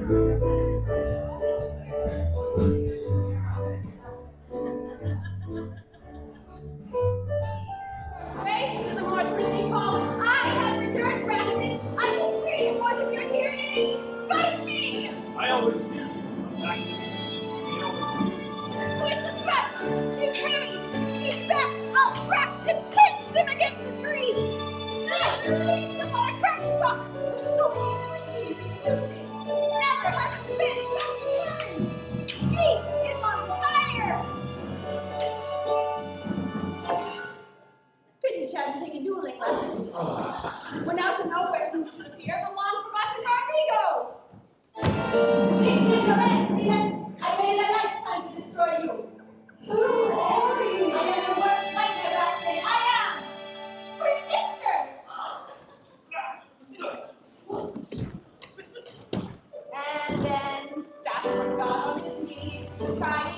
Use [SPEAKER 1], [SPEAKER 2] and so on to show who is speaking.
[SPEAKER 1] Race to the march with she called. I have returned rested. I will free the force of your tyranny. Fight me!
[SPEAKER 2] I always knew you would come back to me.
[SPEAKER 1] Voiceless Russ! She carries, she backs up, cracks, and pins him against a tree. She leaves him on a cracked rock, her sword swishing and swooshing. Never has she been so turned. She is on fire! Pity she hadn't taken dueling lessons. When out of nowhere who should appear the long forgotten Rodrigo!
[SPEAKER 3] This is the land, Dylan. I made a lifetime to destroy you. Who are you? I am the worst nightmare Raxley. I am her sister.
[SPEAKER 1] And then Dashwood got on his knees, crying